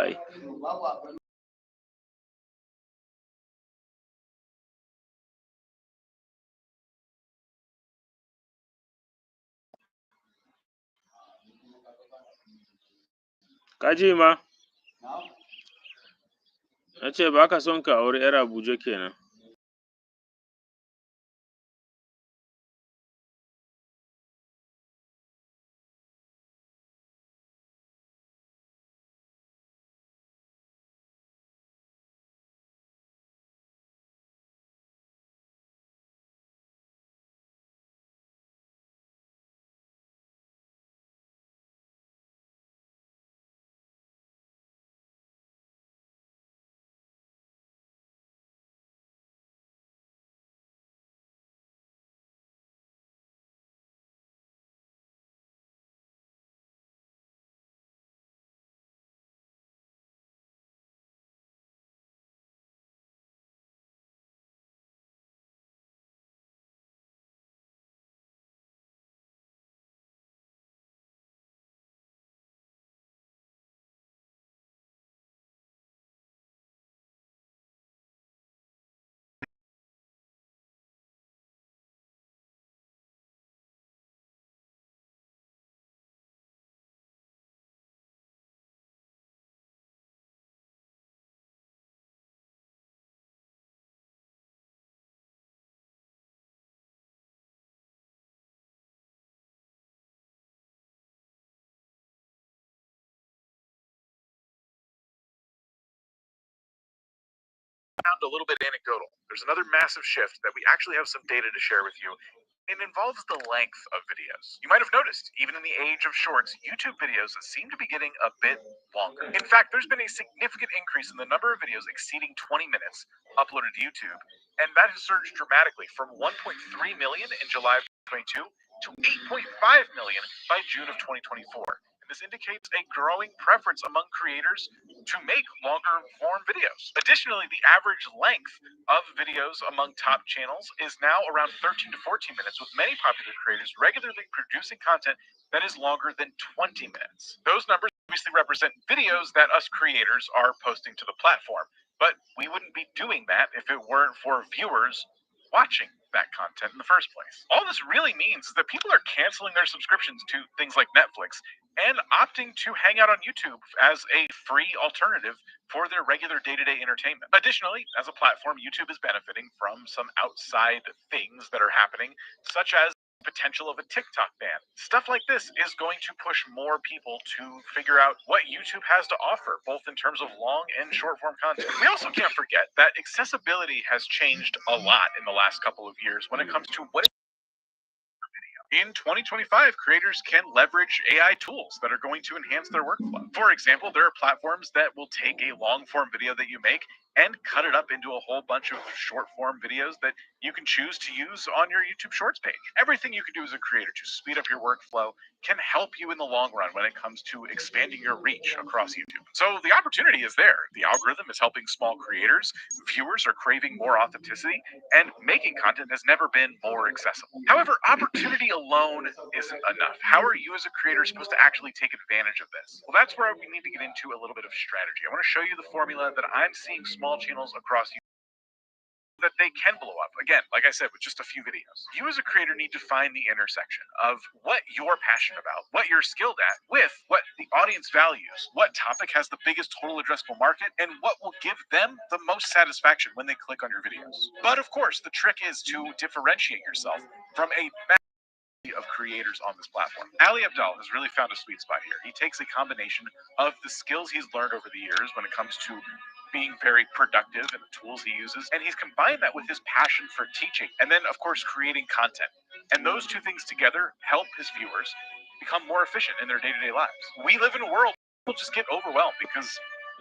Bye. Kaji ma? Na ce ba ka son ka auri 'yar Abuja kenan. A little bit anecdotal. There's another massive shift that we actually have some data to share with you. It involves the length of videos. You might have noticed, even in the age of shorts, YouTube videos seem to be getting a bit longer. In fact, there's been a significant increase in the number of videos exceeding 20 minutes uploaded to YouTube, and that has surged dramatically from 1.3 million in July of 2022 to 8.5 million by June of 2024. And this indicates a growing preference among creators to make longer form videos. Additionally, the average length of videos among top channels is now around 13 to 14 minutes, with many popular creators regularly producing content that is longer than 20 minutes. Those numbers obviously represent videos that us creators are posting to the platform, but we wouldn't be doing that if it weren't for viewers watching that content in the first place. All this really means is that people are canceling their subscriptions to things like Netflix and opting to hang out on YouTube as a free alternative for their regular day-to-day entertainment. Additionally, as a platform, YouTube is benefiting from some outside things that are happening, such as potential of a TikTok ban. Stuff like this is going to push more people to figure out what YouTube has to offer, both in terms of long and short form content. We also can't forget that accessibility has changed a lot in the last couple of years when it comes to what in 2025, creators can leverage AI tools that are going to enhance their workflow. For example, there are platforms that will take a long form video that you make and cut it up into a whole bunch of short form videos that you can choose to use on your YouTube Shorts page. Everything you can do as a creator to speed up your workflow can help you in the long run when it comes to expanding your reach across YouTube. So the opportunity is there. The algorithm is helping small creators, viewers are craving more authenticity, and making content has never been more accessible. However, opportunity alone isn't enough. How are you as a creator supposed to actually take advantage of this? Well, that's where we need to get into a little bit of strategy. I want to show you the formula that I'm seeing small channels across YouTube that they can blow up. Again, like I said, with just a few videos. You as a creator need to find the intersection of what you're passionate about, what you're skilled at, with what the audience values, what topic has the biggest total addressable market, and what will give them the most satisfaction when they click on your videos. But of course, the trick is to differentiate yourself from a of creators on this platform. Ali Abdaal has really found a sweet spot here. He takes a combination of the skills he's learned over the years when it comes to being very productive and the tools he uses, and he's combined that with his passion for teaching and then, of course, creating content. And those two things together help his viewers become more efficient in their day-to-day lives. We live in a world where people just get overwhelmed because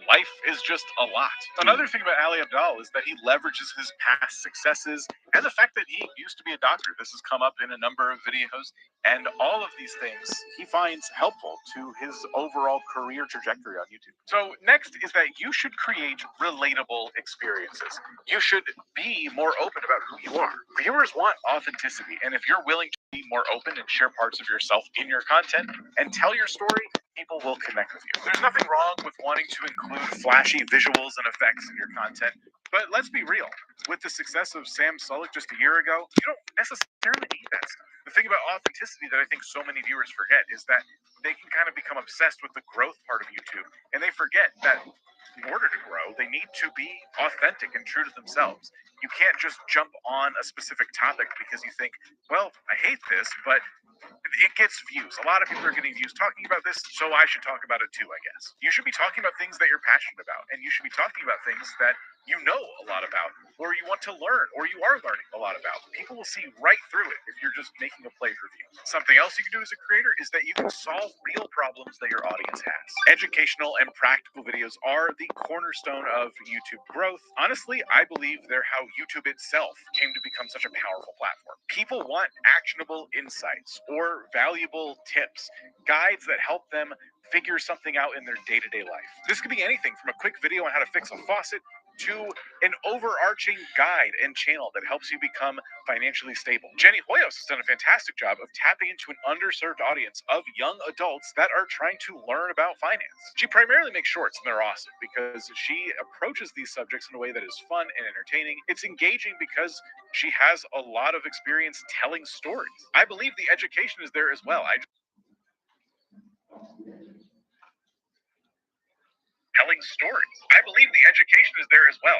life is just a lot. Another thing about Ali Abdaal is that he leverages his past successes and the fact that he used to be a doctor. This has come up in a number of videos, and all of these things he finds helpful to his overall career trajectory on YouTube. So next is that you should create relatable experiences. You should be more open about who you are. Viewers want authenticity, and if you're willing to be more open and share parts of yourself in your content and tell your story, people will connect with you. There's nothing wrong with wanting to include flashy visuals and effects in your content, but let's be real. With the success of Sam Sulek just a year ago, you don't necessarily need that stuff. The thing about authenticity that I think so many viewers forget is that they can kind of become obsessed with the growth part of YouTube, and they forget that in order to grow, they need to be authentic and true to themselves. You can't just jump on a specific topic because you think, well, I hate this, but it gets views. A lot of people are getting views talking about this, so I should talk about it too, I guess. You should be talking about things that you're passionate about, and you should be talking about things that you know a lot about, or you want to learn, or you are learning a lot about. People will see right through it if you're just making a play review. Something else you can do as a creator is that you can solve real problems that your audience has. Educational and practical videos are the cornerstone of YouTube growth. Honestly, I believe they're how YouTube itself came to become such a powerful platform. People want actionable insights or valuable tips, guides that help them figure something out in their day-to-day life. This could be anything from a quick video on how to fix a faucet to an overarching guide and channel that helps you become financially stable. Jenny Hoyos has done a fantastic job of tapping into an underserved audience of young adults that are trying to learn about finance. She primarily makes shorts, and they're awesome because she approaches these subjects in a way that is fun and entertaining. It's engaging because she has a lot of experience telling stories. I believe the education is there as well. Telling stories. I believe the education is there as well.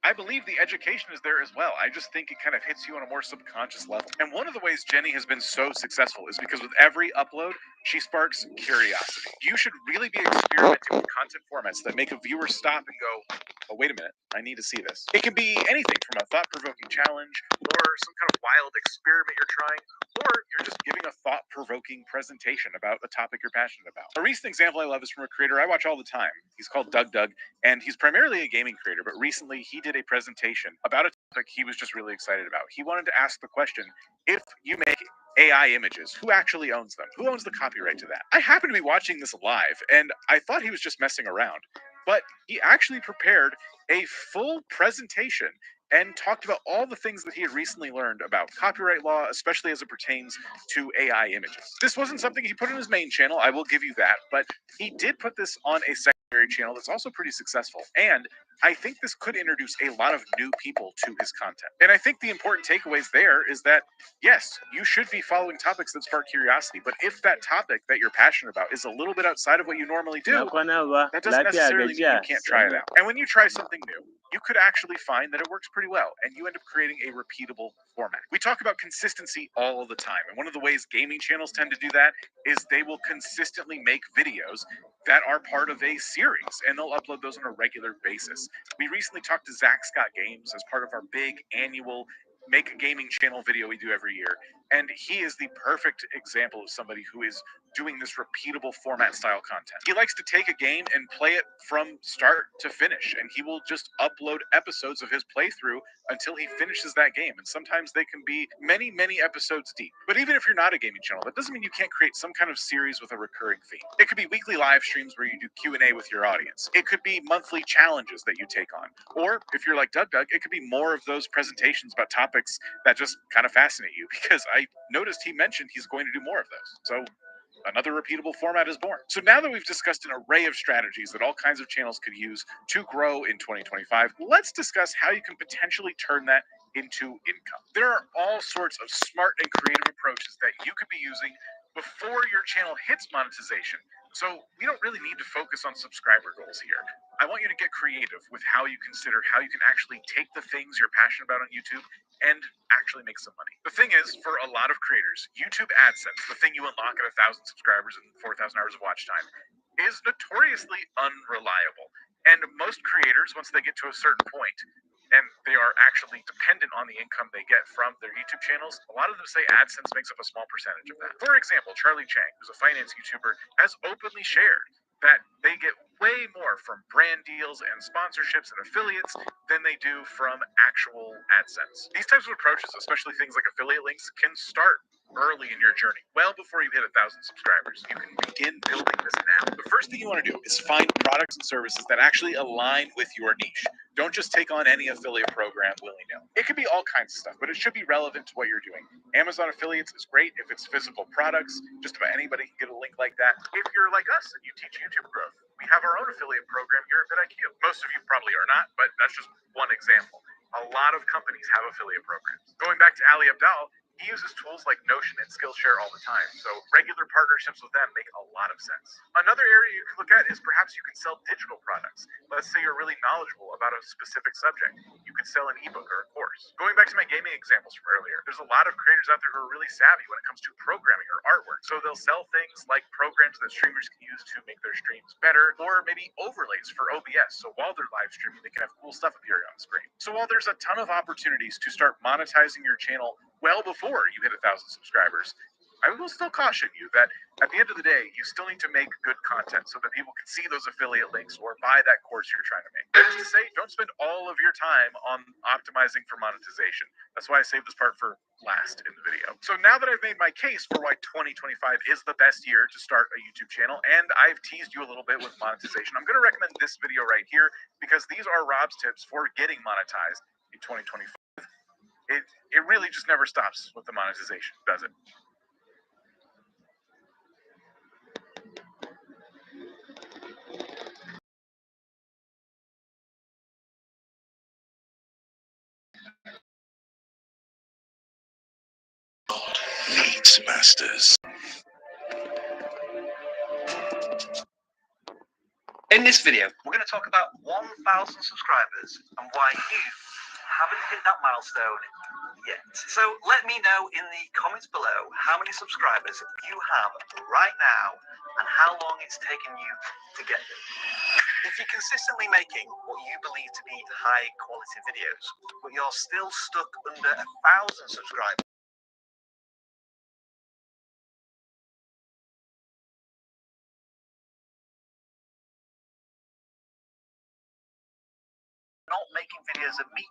I believe the education is there as well. I just think it kind of hits you on a more subconscious level. And one of the ways Jenny has been so successful is because with every upload, she sparks curiosity. You should really be experimenting with content formats that make a viewer stop and go, oh, wait a minute, I need to see this. It can be anything from a thought-provoking challenge or some kind of wild experiment you're trying, or you're just giving a thought-provoking presentation about a topic you're passionate about. A recent example I love is from a creator I watch all the time. He's called Doug Doug, and he's primarily a gaming creator, but recently he did a presentation about a topic he was just really excited about. He wanted to ask the question, if you make AI images, who actually owns them? Who owns the copyright to that? I happened to be watching this live, and I thought he was just messing around, but he actually prepared a full presentation and talked about all the things that he had recently learned about copyright law, especially as it pertains to AI images. This wasn't something he put on his main channel, I will give you that, but he did put this on a secondary channel that's also pretty successful. And I think this could introduce a lot of new people to his content. And I think the important takeaways there is that, yes, you should be following topics that spark curiosity, but if that topic that you're passionate about is a little bit outside of what you normally do, that doesn't necessarily mean you can't try it out. And when you try something new, you could actually find that it works pretty well, and you end up creating a repeatable format. We talk about consistency all the time, and one of the ways gaming channels tend to do that is they will consistently make videos that are part of a series, and they'll upload those on a regular basis. We recently talked to Zach Scott Games as part of our big annual Make a Gaming Channel video we do every year, and he is the perfect example of somebody who is doing this repeatable format style content. He likes to take a game and play it from start to finish, and he will just upload episodes of his playthrough until he finishes that game, and sometimes they can be many, many episodes deep. But even if you're not a gaming channel, that doesn't mean you can't create some kind of series with a recurring theme. It could be weekly live streams where you do Q&A with your audience. It could be monthly challenges that you take on. Or if you're like Doug Doug, it could be more of those presentations about topics that just kind of fascinate you, because I noticed he mentioned he's going to do more of those. So another repeatable format is born. So now that we've discussed an array of strategies that all kinds of channels could use to grow in 2025, let's discuss how you can potentially turn that into income. There are all sorts of smart and creative approaches that you could be using before your channel hits monetization. So we don't really need to focus on subscriber goals here. I want you to get creative with how you consider how you can actually take the things you're passionate about on YouTube and actually make some money. The thing is, for a lot of creators, YouTube AdSense, the thing you unlock at 1,000 subscribers and 4,000 hours of watch time, is notoriously unreliable. And most creators, once they get to a certain point, and they are actually dependent on the income they get from their YouTube channels, a lot of them say AdSense makes up a small percentage of that. For example, Charlie Chang, who's a finance YouTuber, has openly shared that they get way more from brand deals and sponsorships and affiliates than they do from actual AdSense. These types of approaches, especially things like affiliate links, can start early in your journey, well before you hit 1,000 subscribers. You can begin building this now. The first thing you want to do is find products and services that actually align with your niche. Don't just take on any affiliate program willy-nilly. It could be all kinds of stuff, but it should be relevant to what you're doing. Amazon affiliates is great if it's physical products. Just about anybody can get a link like that. If you're like us and you teach YouTube growth, we have our own affiliate program here at vidIQ. Most of you probably are not, but that's just one example. A lot of companies have affiliate programs. Going back to Ali Abdaal, he uses tools like Notion and Skillshare all the time, so regular partnerships with them make a lot of sense. Another area you can look at is perhaps you can sell digital products. Let's say you're really knowledgeable about a specific subject. You could sell an ebook or a course. Going back to my gaming examples from earlier, there's a lot of creators out there who are really savvy when it comes to programming or artwork. So they'll sell things like programs that streamers can use to make their streams better, or maybe overlays for OBS, so while they're live streaming, they can have cool stuff appearing on the screen. So while there's a ton of opportunities to start monetizing your channel well before you hit 1,000 subscribers, I will still caution you that at the end of the day, you still need to make good content so that people can see those affiliate links or buy that course you're trying to make. That is to say, don't spend all of your time on optimizing for monetization. That's why I saved this part for last in the video. So now that I've made my case for why 2025 is the best year to start a YouTube channel, and I've teased you a little bit with monetization, I'm going to recommend this video right here because these are Rob's tips for getting monetized in 2025. It really just never stops with the monetization, does it? Needs masters. In this video, we're going to talk about 1,000 subscribers and why you haven't hit that milestone yet. So let me know in the comments below how many subscribers you have right now and how long it's taken you to get them. If you're consistently making what you believe to be high quality videos, but you're still stuck under 1,000 subscribers, not making videos that meet